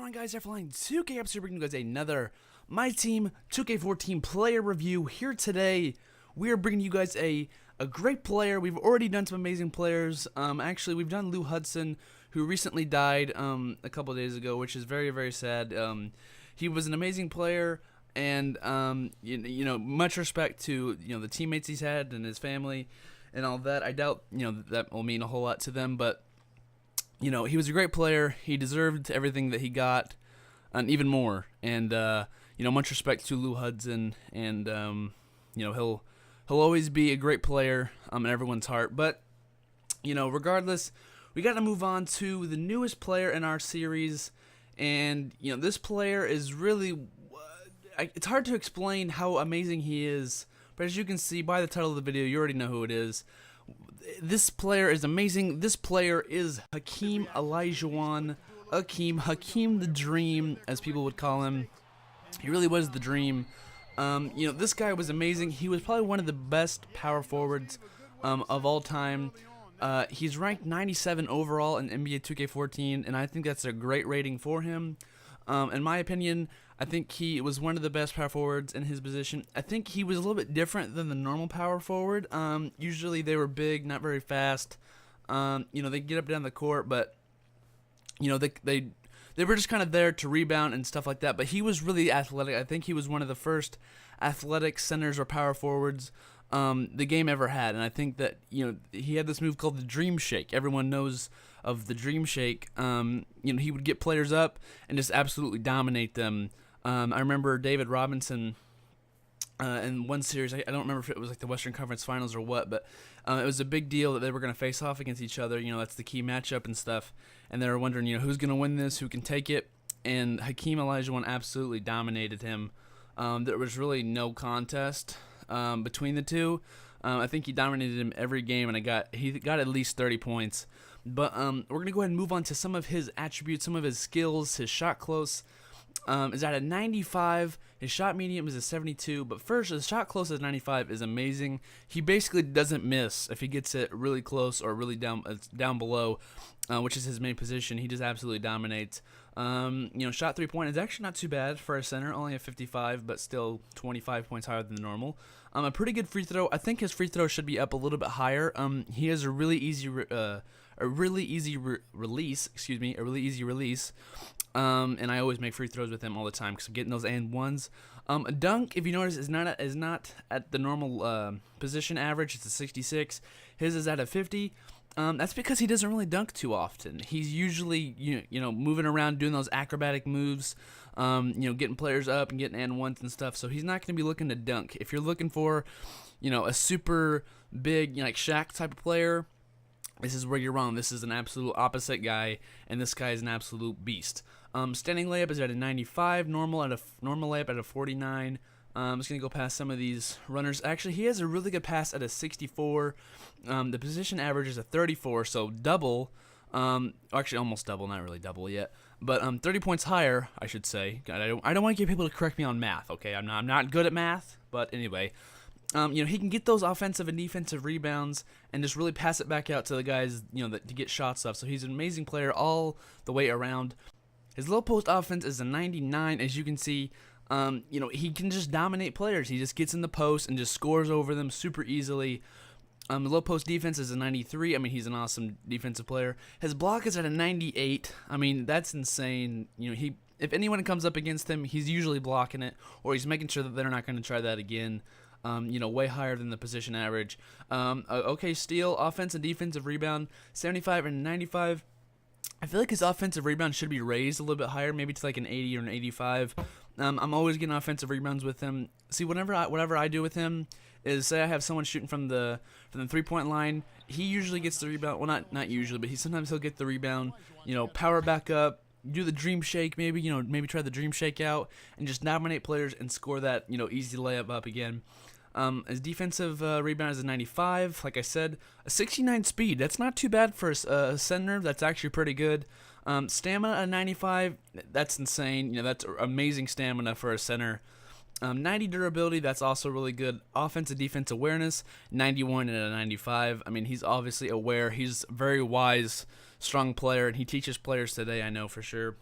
on, guys? Flying 2K episode, bringing you guys another My Team 2K14 player review. Here today, we are bringing you guys a great player. We've already done some amazing players. Actually, we've done Lou Hudson, who recently died a couple of days ago, which is very, very sad. He was an amazing player, and much respect to the teammates he's had and his family and all that. I doubt that will mean a whole lot to them, but he was a great player. He deserved everything that he got, and even more. And much respect to Lou Hudson, and he'll always be a great player in everyone's heart. But regardless, we got to move on to the newest player in our series, and this player is really. It's hard to explain how amazing he is, but as you can see by the title of the video, you already know who it is. This player is amazing. This player is Hakeem Olajuwon. Hakeem the Dream, as people would call him. He really was the dream. This guy was amazing. He was probably one of the best power forwards of all time. He's ranked 97 overall in NBA 2K14, and I think that's a great rating for him. In my opinion, I think he was one of the best power forwards in his position. I think he was a little bit different than the normal power forward. Usually they were big, not very fast. They get up and down the court, but they were just kind of there to rebound and stuff like that. But he was really athletic. I think he was one of the first athletic centers or power forwards the game ever had. And I think that he had this move called the Dream Shake. Everyone knows of the Dream Shake. He would get players up and just absolutely dominate them. I remember David Robinson in one series. I don't remember if it was like the Western Conference Finals or what, but it was a big deal that they were going to face off against each other. That's the key matchup and stuff. And they were wondering, who's going to win this, who can take it. And Hakeem Olajuwon absolutely dominated him. There was really no contest between the two. I think he dominated him every game, and he got at least 30 points. But we're going to go ahead and move on to some of his attributes, some of his skills. His shot close is at a 95. His shot medium is a 72. But first, his shot close at 95 is amazing. He basically doesn't miss if he gets it really close or really down below, which is his main position. He just absolutely dominates. Shot 3-point is actually not too bad for a center, only a 55, but still 25 points higher than the normal. A pretty good free throw. I think his free throw should be up a little bit higher. He has a really easy release. And I always make free throws with him all the time because I'm getting those and ones. A dunk, if you notice, is not at the normal position average. It's a 66. His is at a 50. That's because he doesn't really dunk too often. He's usually moving around doing those acrobatic moves, getting players up and getting and ones and stuff. So he's not going to be looking to dunk. If you're looking for, a super big like Shaq type of player, this is where you're wrong. This is an absolute opposite guy, and this guy is an absolute beast. Standing layup is at a 95. Normal layup at a 49. I'm just going to go past some of these runners. Actually, he has a really good pass at a 64. The position average is a 34, so double. Actually, almost double, not really double yet. But 30 points higher, I should say. God, I don't want to get people to correct me on math, okay? I'm not good at math, but anyway. He can get those offensive and defensive rebounds and just really pass it back out to the guys, to get shots off. So he's an amazing player all the way around. His low post offense is a 99, as you can see. He can just dominate players. He just gets in the post and just scores over them super easily. The low post defense is a 93. I mean, he's an awesome defensive player. His block is at a 98. I mean, that's insane. If anyone comes up against him, he's usually blocking it, or he's making sure that they're not going to try that again. Way higher than the position average. Okay, steal, offensive and defensive rebound, 75 and 95. I feel like his offensive rebound should be raised a little bit higher, maybe to like an 80 or an 85. I'm always getting offensive rebounds with him. See, whatever I do with him is, say I have someone shooting from the 3-point line, he usually gets the rebound. Well, not usually, but sometimes he'll get the rebound. Power back up, do the Dream Shake, maybe try the Dream Shake out and just dominate players and score that easy layup up again. His defensive rebound is a 95. Like I said, a 69 speed. That's not too bad for a center. That's actually pretty good. Stamina a 95. That's insane. That's amazing stamina for a center. 90 durability. That's also really good. Offensive defense awareness, 91 and a 95. I mean, he's obviously aware. He's a very wise, strong player, and he teaches players today, I know for sure.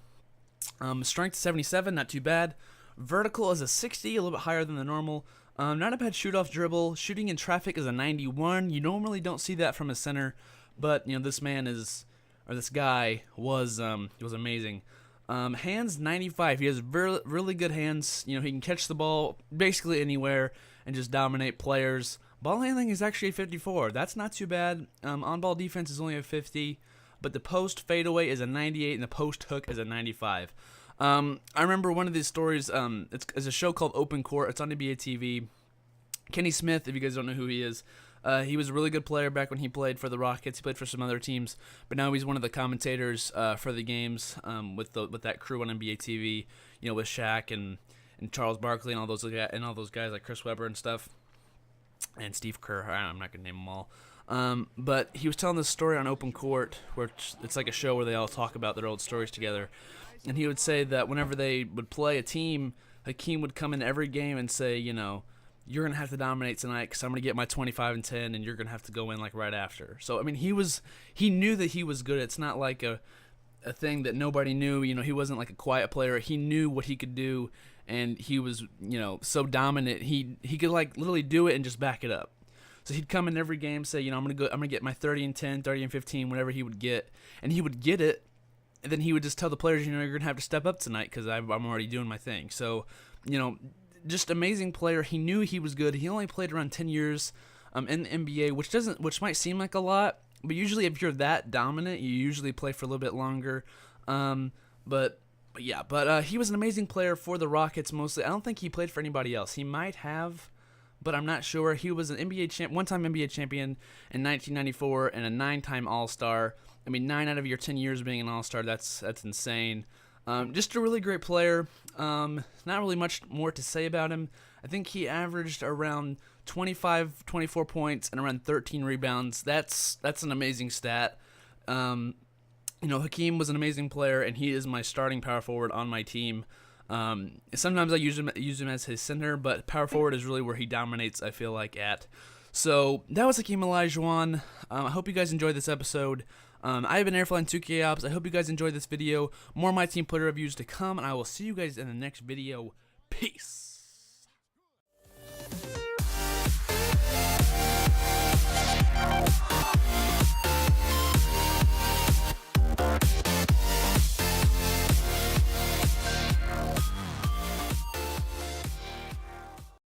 Strength 77, not too bad. Vertical is a 60, a little bit higher than the normal. Not a bad shoot-off dribble. Shooting in traffic is a 91. You normally don't see that from a center, but this man is, or this guy was amazing. Hands 95. He has really good hands. He can catch the ball basically anywhere and just dominate players. Ball handling is actually a 54. That's not too bad. On-ball defense is only a 50, but the post fadeaway is a 98 and the post hook is a 95. I remember one of these stories. It's a show called Open Court. It's on NBA TV. Kenny Smith, if you guys don't know who he is, he was a really good player back when he played for the Rockets. He played for some other teams, but now he's one of the commentators for the games with that crew on NBA TV. With Shaq and Charles Barkley and all those guys like Chris Webber and stuff, and Steve Kerr. I'm not gonna name them all. But he was telling this story on Open Court, where it's like a show where they all talk about their old stories together. And he would say that whenever they would play a team, Hakeem would come in every game and say, you're going to have to dominate tonight because I'm going to get my 25 and 10, and you're going to have to go in like right after. So, I mean, he knew that he was good. It's not like a thing that nobody knew. He wasn't like a quiet player. He knew what he could do, and he was, so dominant. He could like literally do it and just back it up. So he'd come in every game, say, I'm going to get my 30 and 10, 30 and 15, whatever he would get, and he would get it. And then he would just tell the players, you're going to have to step up tonight because I'm already doing my thing. So, just amazing player. He knew he was good. He only played around 10 years in the NBA, which might seem like a lot, but usually if you're that dominant, you usually play for a little bit longer. But he was an amazing player for the Rockets mostly. I don't think he played for anybody else. He might have, but I'm not sure. He was an one-time NBA champion in 1994 and a 9-time All-Star. I mean, 9 out of your 10 years being an All-Star, that's insane. Just a really great player. Not really much more to say about him. I think he averaged around 24 points and around 13 rebounds. That's an amazing stat. Hakeem was an amazing player, and he is my starting power forward on my team. Sometimes I use him as his center, but power forward is really where he dominates, I feel like, at. So that was Hakeem Olajuwon. I hope you guys enjoyed this episode. I have been Airflying 2K Ops. I hope you guys enjoyed this video. More My Team player reviews to come, and I will see you guys in the next video. Peace.